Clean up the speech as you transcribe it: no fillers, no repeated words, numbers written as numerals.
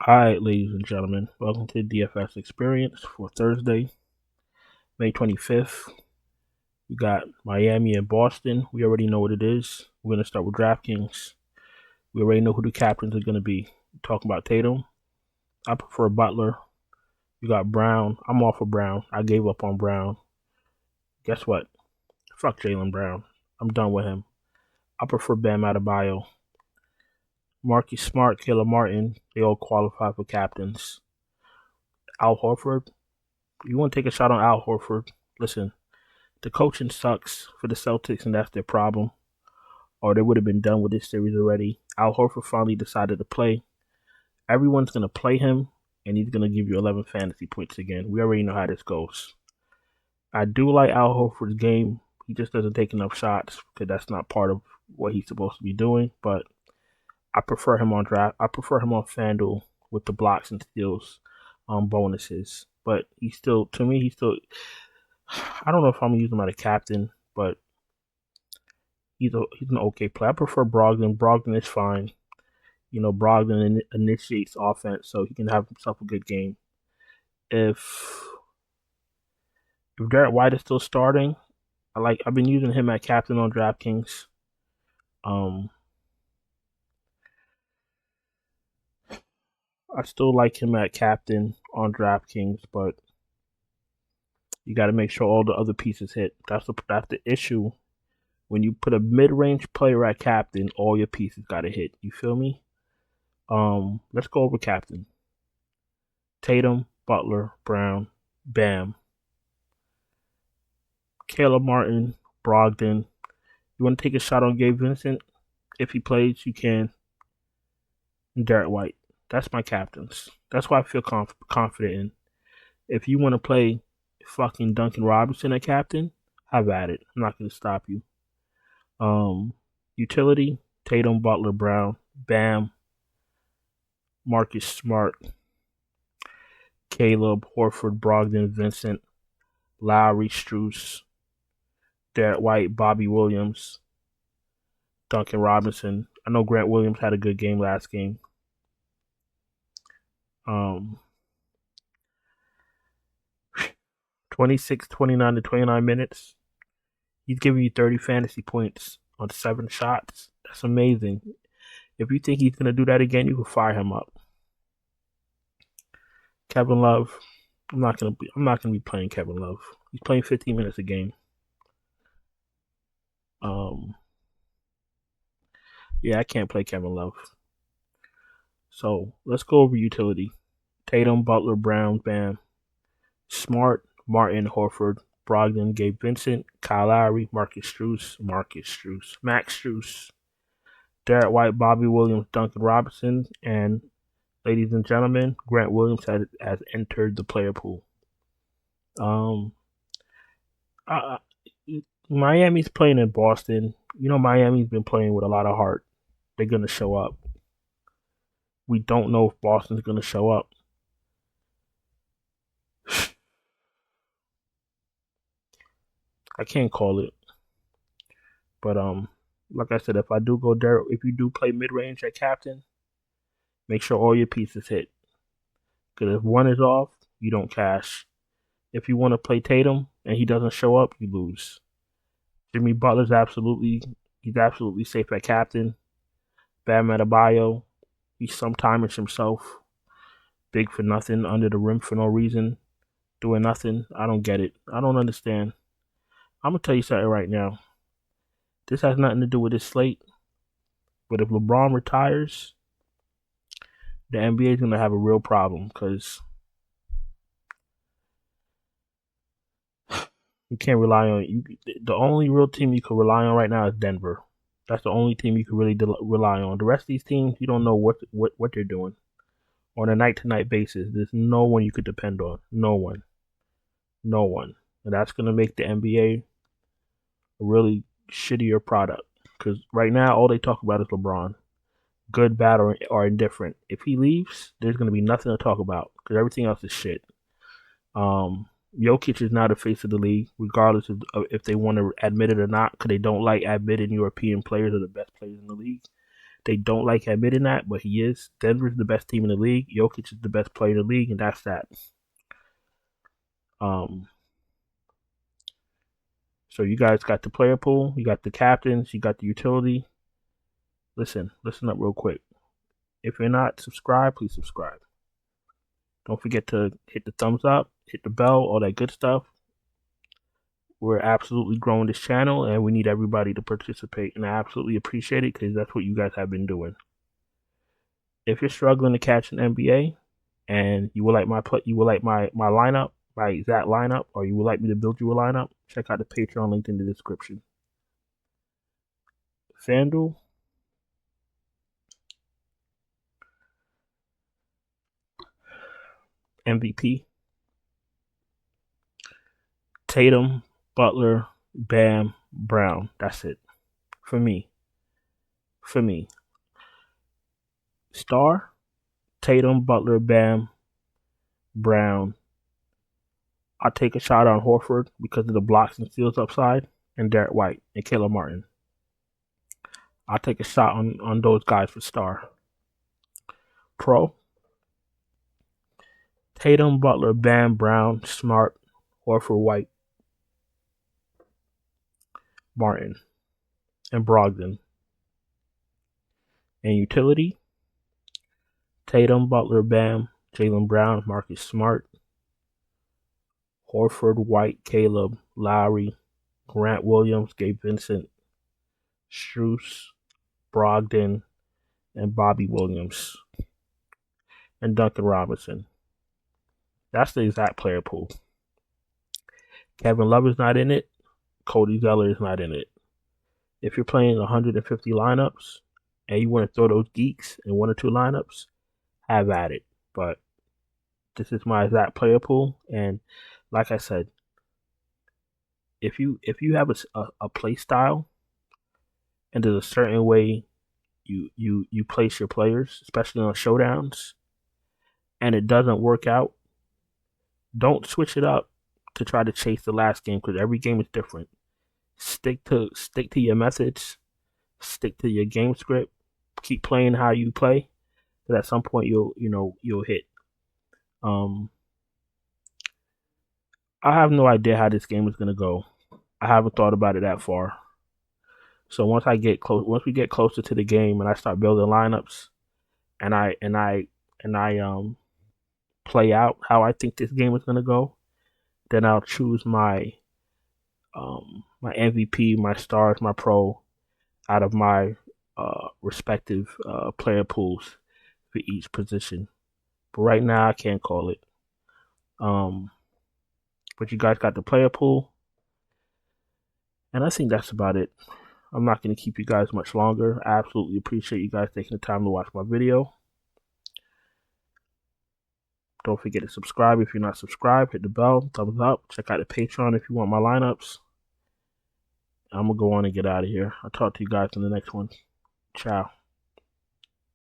Alright, ladies and gentlemen, welcome to the DFS experience for Thursday, May 25th. We got Miami and Boston. We already know what it is. We're going to start with DraftKings. We already know who the captains are going to be. Talking about Tatum. I prefer Butler. You got Brown. I'm off of Brown. I gave up on Brown. Guess what? Fuck Jaylen Brown. I'm done with him. I prefer Bam Adebayo. Marcus Smart, Caleb Martin, they all qualify for captains. Al Horford. You want to take a shot on Al Horford? Listen, the coaching sucks for the Celtics, and that's their problem. Or they would have been done with this series already. Al Horford finally decided to play. Everyone's going to play him, and he's going to give you 11 fantasy points again. We already know how this goes. I do like Al Horford's game. He just doesn't take enough shots because that's not part of what he's supposed to be doing. But I prefer him on draft. I prefer him on FanDuel with the blocks and steals bonuses. But he's still, to me, I don't know if I'm gonna use him as a captain, but he's an okay player. I prefer Brogdon. Brogdon is fine. You know, Brogdon initiates offense, so he can have himself a good game. If Derek White is still starting, I've been using him at captain on DraftKings. I still like him at captain on DraftKings, but you got to make sure all the other pieces hit. That's the issue. When you put a mid-range player at captain, all your pieces got to hit. You feel me? Let's go over captain. Tatum, Butler, Brown, Bam, Caleb Martin, Brogdon. You want to take a shot on Gabe Vincent? If he plays, you can. And Derek White. That's my captains. That's why I feel confident in. If you want to play fucking Duncan Robinson at captain, have at it. I'm not going to stop you. Utility, Tatum, Butler, Brown, Bam, Marcus Smart, Caleb, Horford, Brogdon, Vincent, Lowry, Strus, Derek White, Bobby Williams, Duncan Robinson. I know Grant Williams had a good game last game. 26, 29 to 29 minutes. He's giving you 30 fantasy points on 7 shots. That's amazing. If you think he's going to do that again, you can fire him up. Kevin Love. I'm not gonna be playing Kevin Love. He's playing 15 minutes a game. Yeah, I can't play Kevin Love. So let's go over utility. Tatum, Butler, Brown, Bam, Smart, Martin, Horford, Brogdon, Gabe Vincent, Kyle Lowry, Max Strus, Derek White, Bobby Williams, Duncan Robinson, and ladies and gentlemen, Grant Williams has entered the player pool. Miami's playing in Boston. You know, Miami's been playing with a lot of heart. They're going to show up. We don't know if Boston's going to show up. I can't call it. But like I said, if you do play mid range at captain, make sure all your pieces hit. Because if one is off, you don't cash. If you want to play Tatum and he doesn't show up, you lose. Jimmy Butler's absolutely safe at captain. Bam Adebayo, he sometimes himself. Big for nothing, under the rim for no reason, doing nothing. I don't get it. I don't understand. I'm gonna tell you something right now. This has nothing to do with this slate. But if LeBron retires, the NBA is gonna have a real problem because you can't rely on you. The only real team you can rely on right now is Denver. That's the only team you can really rely on. The rest of these teams, you don't know what they're doing on a night-to-night basis. There's no one you could depend on. No one. And that's going to make the NBA a really shittier product. Because right now, all they talk about is LeBron. Good, bad, or indifferent. If he leaves, there's going to be nothing to talk about. Because everything else is shit. Jokic is now the face of the league, regardless of if they want to admit it or not, because they don't like admitting European players are the best players in the league. They don't like admitting that, but he is. Denver's the best team in the league. Jokic is the best player in the league, and that's that. So you guys got the player pool, you got the captains, you got the utility. Listen up real quick. If you're not subscribed, please subscribe. Don't forget to hit the thumbs up, hit the bell, all that good stuff. We're absolutely growing this channel, and we need everybody to participate, and I absolutely appreciate it because that's what you guys have been doing. If you're struggling to catch an NBA, and you would like my lineup, my exact lineup, or you would like me to build you a lineup, check out the Patreon link in the description. FANDUEL, MVP, Tatum, Butler, Bam, Brown. That's it. For me. Star, Tatum, Butler, Bam, Brown. I'll take a shot on Horford because of the blocks and steals upside, and Derek White and Caleb Martin. I'll take a shot on those guys for star. Pro, Tatum, Butler, Bam, Brown, Smart, Horford, White, Martin, and Brogdon. And utility, Tatum, Butler, Bam, Jaylen Brown, Marcus Smart, Horford, White, Caleb, Lowry, Grant Williams, Gabe Vincent, Strus, Brogdon, and Bobby Williams, and Duncan Robinson. That's the exact player pool. Kevin Love is not in it. Cody Zeller is not in it. If you're playing 150 lineups and you want to throw those geeks in 1 or 2 lineups, have at it. But this is my exact player pool, and like I said, if you have a play style and there's a certain way you place your players, especially on showdowns, and it doesn't work out, don't switch it up to try to chase the last game because every game is different. Stick to your methods, stick to your game script, keep playing how you play, but at some point you'll hit. I have no idea how this game is gonna go. I haven't thought about it that far. So once we get closer to the game and I start building lineups, and I play out how I think this game is gonna go, then I'll choose my MVP, my stars, my pro out of my respective player pools for each position. But right now I can't call it. But you guys got the player pool, and I think that's about it. I'm not going to keep you guys much longer. I absolutely appreciate you guys taking the time to watch my video. Don't forget to subscribe if you're not subscribed. Hit the bell, thumbs up. Check out the Patreon if you want my lineups. I'm going to go on and get out of here. I'll talk to you guys in the next one. Ciao.